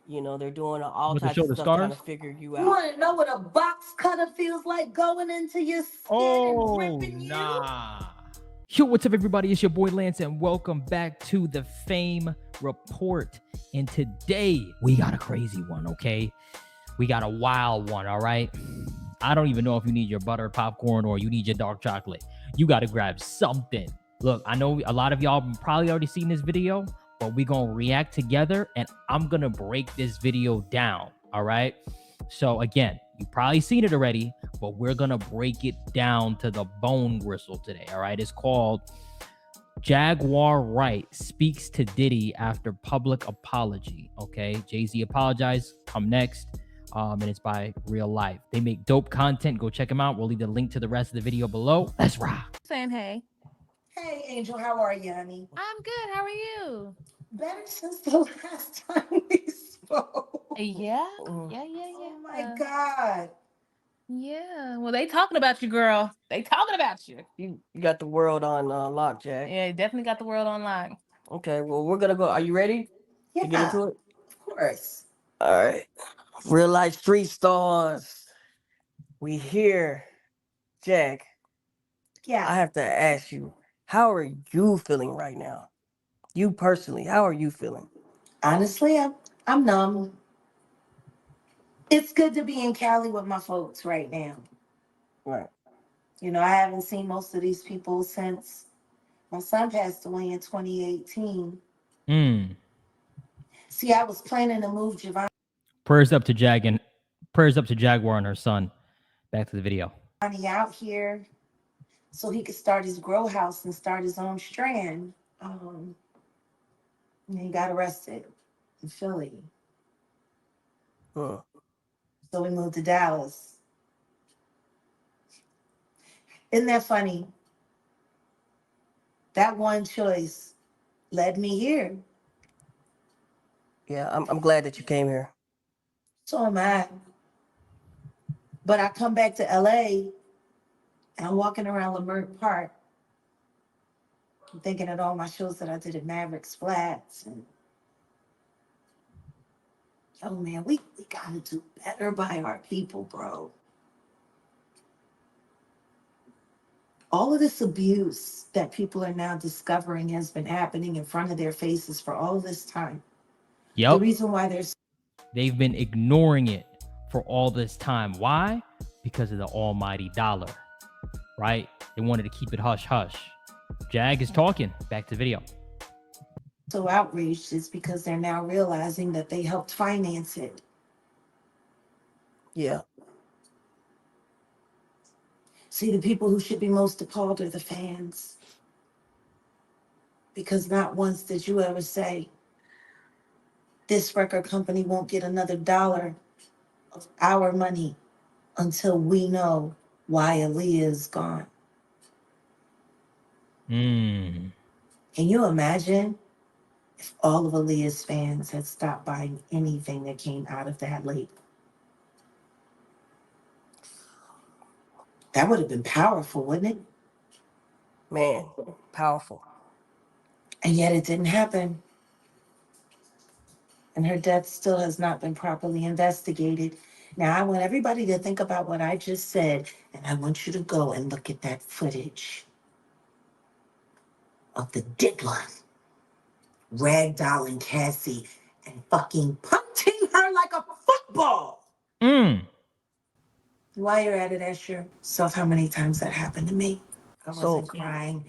You know, they're doing all With the types of shoulder stuff trying to scars? figure you You out. want to know what a box cutter feels like going into your skin and Oh, ripping you? nah. Yo, what's up, everybody? It's your boy Lance, and welcome back to the Fame Report. And today, we got a crazy one, okay? We got a wild one, all right? I don't even know if you need your butter popcorn or you need your dark chocolate. You got to grab something. Look, I know a lot of y'all probably already seen this video, but we're going to react together, and I'm going to break this video down, all right? So, again, you probably seen it already, but we're going to break it down to the bone gristle today, all right? It's called Jaguar Wright speaks to Diddy after public apology, okay? Jay-Z apologized, come next. And it's by Real Life. They make dope content. Go check them out. We'll leave the link to the rest of the video below. Let's rock. Saying hey. Hey, Angel, how are you, honey? I'm good. How are you? Better since the last time we spoke. Yeah. Mm. Yeah. Oh my God. Yeah. Well, they talking about you, girl. They talking about you. You got the world on lock, Jack. Yeah, you definitely got the world online. Okay, well, we're going to go. Are you ready to get Yeah, into it? of course. All right. Real life street stars. We here. Jack, Yeah. I have to ask you, how are you feeling right now? You personally, how are you feeling? Honestly, I'm numb. It's good to be in Cali with my folks right now. Right. You know, I haven't seen most of these people since my son passed away in 2018. See, I was planning to move Giovanni Prayers up to Jaguar and her son. Back to the video. out here so he could start his grow house and start his own strand. And he got arrested in Philly. Huh. So we moved to Dallas. Isn't that funny? That one choice led me here. Yeah, I'm glad that you came here. So am I. But I come back to LA and I'm walking around Leimert Park. I'm thinking of all my shows that I did at Mavericks Flats. And oh man, we gotta do better by our people, bro. All of this abuse that people are now discovering has been happening in front of their faces for all this time. The Yep. reason why there's They've been ignoring it for all this time. Why? Because of the almighty dollar, right? They wanted to keep it hush hush. Jag is talking. Back to the video. so outraged is because they're now realizing that they helped finance it. Yeah. See, the people who should be most appalled are the fans. Because not once did you ever say, this record company won't get another dollar of our money until we know why Aaliyah is gone. Can you imagine if all of Aaliyah's fans had stopped buying anything that came out of that label? That would have been powerful, wouldn't it? Man, powerful. And yet it didn't happen. And her death still has not been properly investigated. Now, I want everybody to think about what I just said, and I want you to go and look at that footage of the diddler ragdolling Cassie and fucking punting her like a football. While you're at it, ask yourself how many times that happened to me. I wasn't crying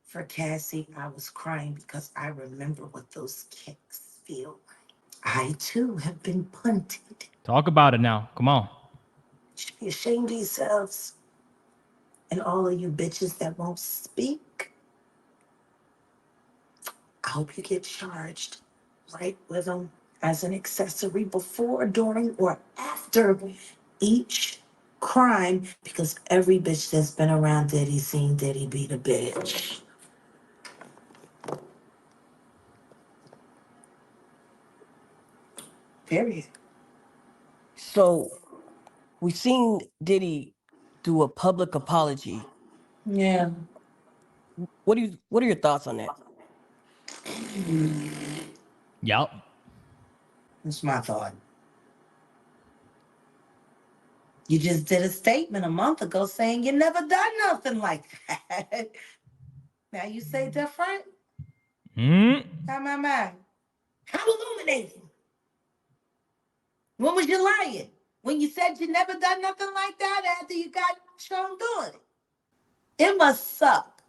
for Cassie. I was crying because I remember what those kicks feel like. I too have been punted. Talk about it now. Come on. You should be ashamed of yourselves. And all of you bitches that won't speak, I hope you get charged right with them as an accessory before, during, or after each crime, because every bitch that's been around Diddy seen Diddy beat a bitch. Period. So we've seen Diddy do a public apology. Yeah. What are your thoughts on that? Yup. That's my thought. You just did a statement a month ago saying you never done nothing like that. Now you say different? My. How illuminating. When was you lying? When you said you never done nothing like that after you got shown doing it? It must suck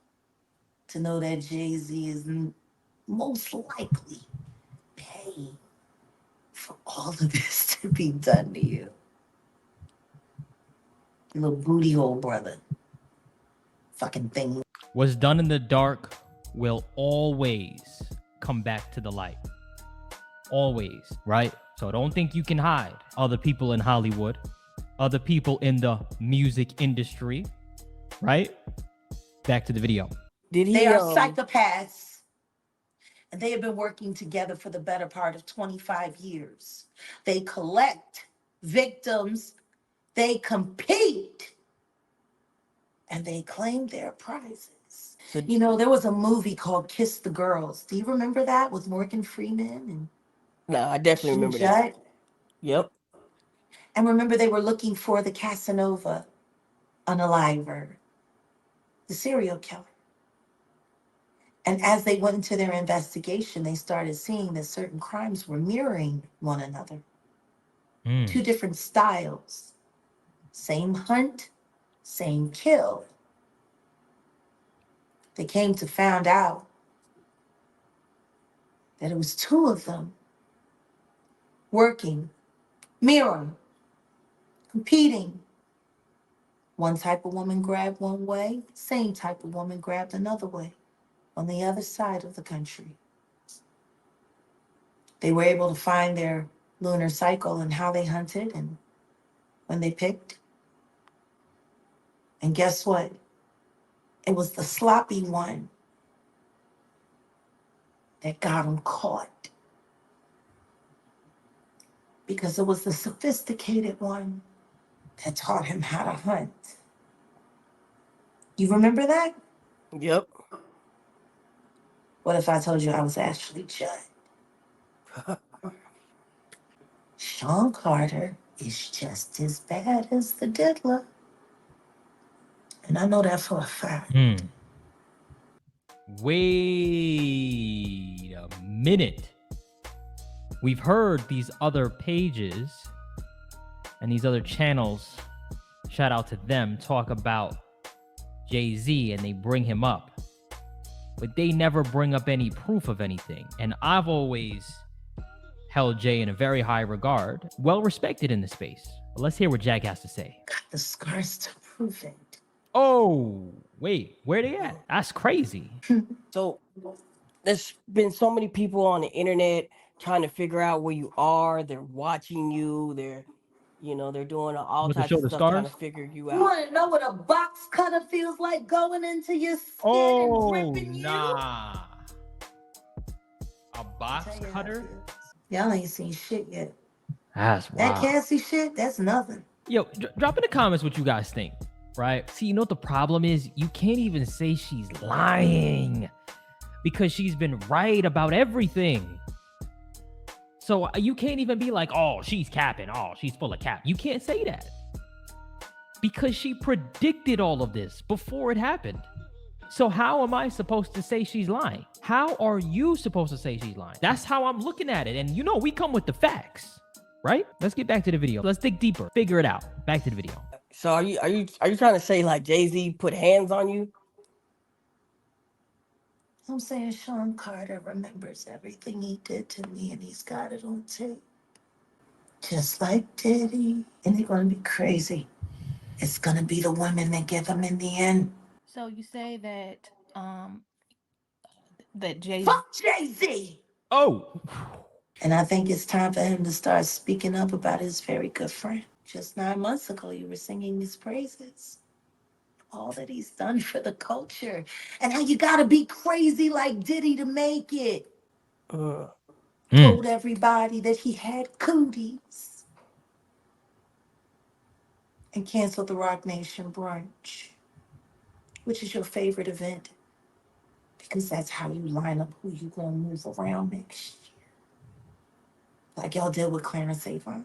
to know that Jay-Z is most likely paying for all of this to be done to you. Little booty hole brother. Fucking thing. What's done in the dark will always come back to the light. Always, right? So don't think you can hide. Other people in Hollywood, other people in the music industry, right? Back to the video. They are psychopaths, and they have been working together for the better part of 25 years. They collect victims, they compete, and they claim their prizes. You know, there was a movie called Kiss the Girls. Do you remember that with Morgan Freeman? No, I definitely remember that. Yep. And remember, they were looking for the Casanova unaliver, the serial killer. And as they went into their investigation, they started seeing that certain crimes were mirroring one another. Two different styles. Same hunt, same kill. They came to find out that it was two of them working, mirroring, competing. One type of woman grabbed one way, same type of woman grabbed another way on the other side of the country. They were able to find their lunar cycle and how they hunted and when they picked. And guess what? It was the sloppy one that got him caught. Because it was the sophisticated one that taught him how to hunt. You remember that? Yep. What if I told you I was actually Judd? Sean Carter is just as bad as the diddler. And I know that for a fact. Wait a minute. We've heard these other pages and these other channels, shout out to them, talk about Jay-Z and they bring him up. But they never bring up any proof of anything. And I've always held Jay in a very high regard, well respected in the space. But let's hear what Jack has to say. Got the scars to prove it. Oh, wait, where they at? That's crazy. So there's been so many people on the internet trying to figure out where you are. They're watching you. They're doing all Want to types show of the stuff trying to scars? figure you You out. want to know what a box cutter feels like going into your skin Oh, and ripping nah. A box you? cutter? Y'all ain't seen shit yet. That's That wild. Cassie shit, that's nothing. Yo, drop in the comments what you guys think, right? See, you know what the problem is? You can't even say she's lying because she's been right about everything. So you can't even be like, oh, she's capping. Oh, she's full of cap. You can't say that because she predicted all of this before it happened. So how am I supposed to say she's lying? How are you supposed to say she's lying? That's how I'm looking at it. And you know, we come with the facts, right? Let's get back to the video. Let's dig deeper. Figure it out. Back to the video. So are you trying to say like Jay-Z put hands on you? I'm saying Sean Carter remembers everything he did to me and he's got it on tape. Just like Diddy. And they're going to be crazy. It's going to be the women that give him in the end. So you say that that Jay Fuck Jay-Z! Oh. And I think it's time for him to start speaking up about his very good friend. Just 9 months ago, you were singing his praises. All that he's done for the culture. And how you gotta be crazy like Diddy to make it. Told everybody that he had cooties. And canceled the Rock Nation brunch. Which is your favorite event. Because that's how you line up who you gonna move around next year. like y'all did with Clarence Avon.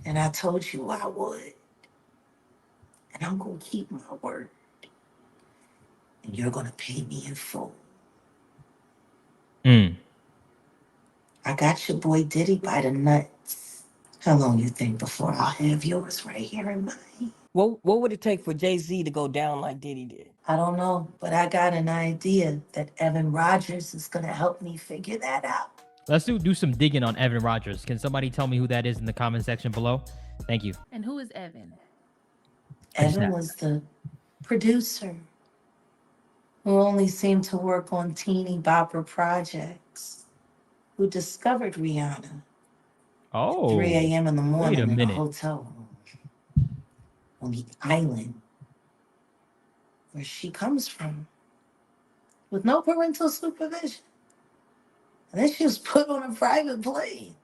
And I told you I would. And I'm going to keep my word. And you're going to pay me in full. Mm. I got your boy Diddy by the nuts. How long you think before I'll have yours right here in mine? What would it take for Jay-Z to go down like Diddy did? I don't know, but I got an idea that Evan Rogers is going to help me figure that out. Let's do some digging on Evan Rogers. Can somebody tell me who that is in the comment section below? Thank you. And who is Evan? Evan was the producer who only seemed to work on teeny bopper projects, who discovered Rihanna Oh, 3 a.m. in the morning in a minute. hotel room on the island where she comes from with no parental supervision. And then she was put on a private plane,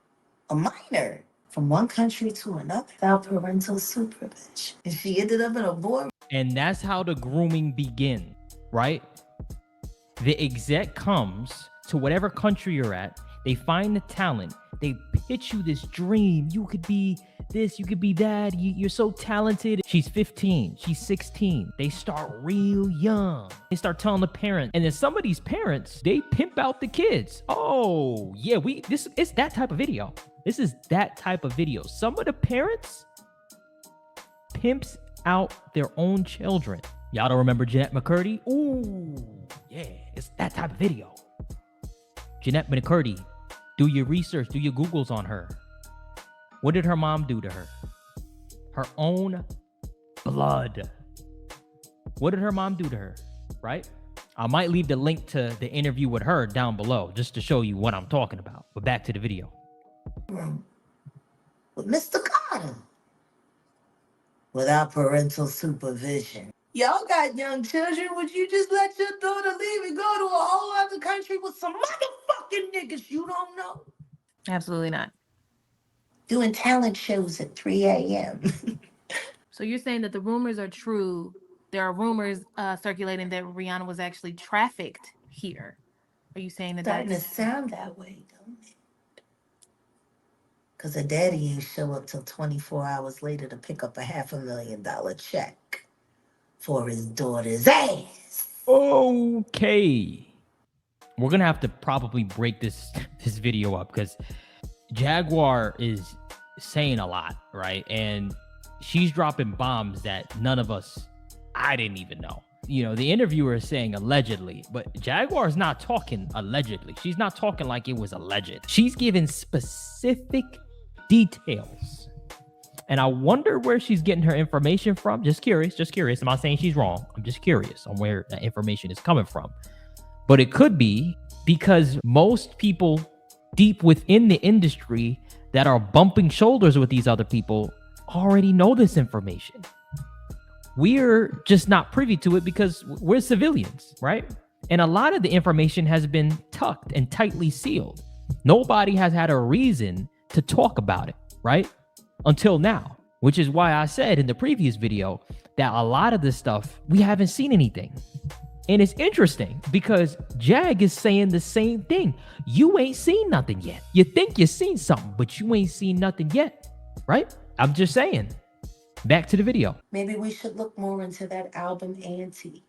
a minor, from one country to another without parental supervision. And she ended up in a boardroom. And that's how the grooming begins, right? The exec comes to whatever country you're at. They find the talent. They pitch you this dream. You could be this, you could be that. You're so talented. She's 15, she's 16. They start real young. They start telling the parents. And then some of these parents, they pimp out the kids. Oh, yeah, it's that type of video. This is that type of video. Some of the parents pimps out their own children. Y'all don't remember Jeanette McCurdy? Ooh, yeah, it's that type of video. Jeanette McCurdy, do your research, do your Googles on her. What did her mom do to her? Her own blood. What did her mom do to her, right? I might leave the link to the interview with her down below just to show you what I'm talking about. But back to the video. With Mr. Carter. Without parental supervision. Y'all got young children. Would you just let your daughter leave and go to a whole other country with some motherfucking niggas you don't know? Absolutely not. Doing talent shows at 3 a.m. So you're saying that the rumors are true. There are rumors circulating that Rihanna was actually trafficked here. Are you saying that Starting to that's... sound that way, don't it? Because her daddy ain't show up till 24 hours later to pick up a $500,000 check for his daughter's ass. Okay. We're going to have to probably break this video up because Jaguar is saying a lot, right? And she's dropping bombs that I didn't even know. You know, the interviewer is saying allegedly, but Jaguar's not talking allegedly. She's not talking like it was alleged. She's giving specific details. And I wonder where she's getting her information from. Just curious. I'm not saying she's wrong. I'm just curious on where that information is coming from. But it could be because most people deep within the industry that are bumping shoulders with these other people already know this information. We're just not privy to it because we're civilians, right? And a lot of the information has been tucked and tightly sealed. Nobody has had a reason to talk about it, right? Until now, which is why I said in the previous video that a lot of this stuff, we haven't seen anything. And it's interesting because Jag is saying the same thing. You ain't seen nothing yet. You think you seen something, but you ain't seen nothing yet, right? I'm just saying. Back to the video. Maybe we should look more into that album, Auntie.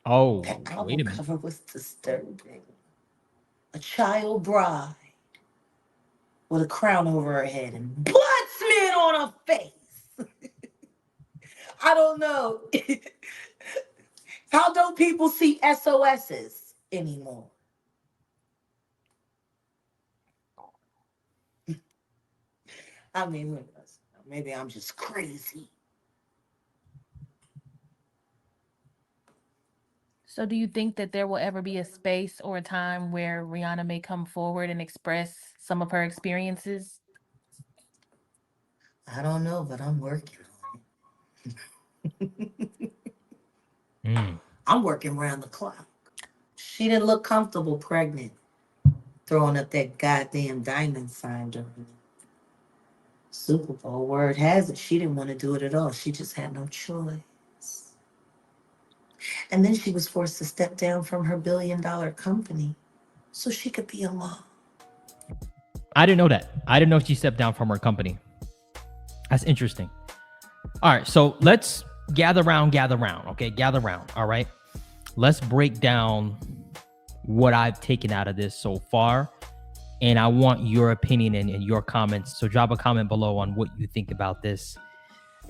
Oh, that wait a album minute. cover was disturbing. A child bride with a crown over her head and blood smeared on her face. I don't know. How don't people see SOSs anymore? I mean, maybe I'm just crazy. So do you think that there will ever be a space or a time where Rihanna may come forward and express some of her experiences? I don't know, but I'm working on it. I'm working around the clock. She didn't look comfortable pregnant, throwing up that goddamn diamond sign during the Super Bowl. Word has it, she didn't want to do it at all. She just had no choice. And then she was forced to step down from her $1 billion company so she could be a mom. I didn't know that. I didn't know she stepped down from her company. That's interesting. All right, so let's gather round, okay? Gather round, all right? Let's break down what I've taken out of this so far, and I want your opinion and your comments. So drop a comment below on what you think about this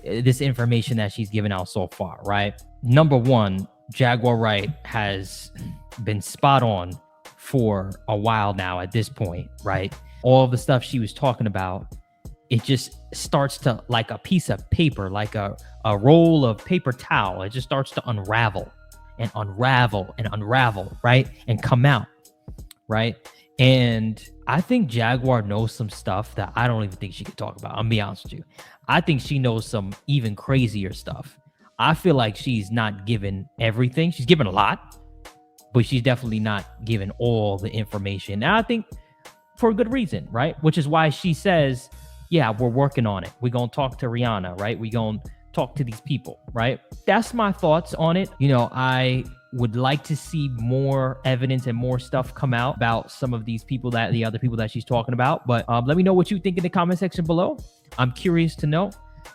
information that she's given out so far, right? Number one, Jaguar Wright has been spot on for a while now at this point, right? All of the stuff she was talking about, it just starts to, like a piece of paper, like a roll of paper towel. It just starts to unravel and unravel and unravel, right? And come out, right? And I think Jaguar knows some stuff that I don't even think she could talk about. I'll be honest with you. I think she knows some even crazier stuff. I feel like she's not given everything. She's given a lot, but she's definitely not given all the information. And I think for a good reason, right? Which is why she says, yeah, we're working on it. We're going to talk to Rihanna, right? We're going to talk to these people, right? That's my thoughts on it. You know, I would like to see more evidence and more stuff come out about some of these people, that the other people that she's talking about. But let me know what you think in the comment section below. I'm curious to know. All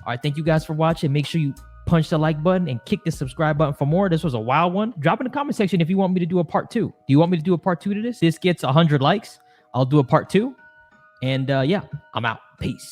right, thank you guys for watching. Make sure you punch the like button and kick the subscribe button for more. This was a wild one. Drop in the comment section if you want me to do a part 2. Do you want me to do a part 2 to this? This gets 100 likes. I'll do a part 2. And yeah, I'm out. Peace.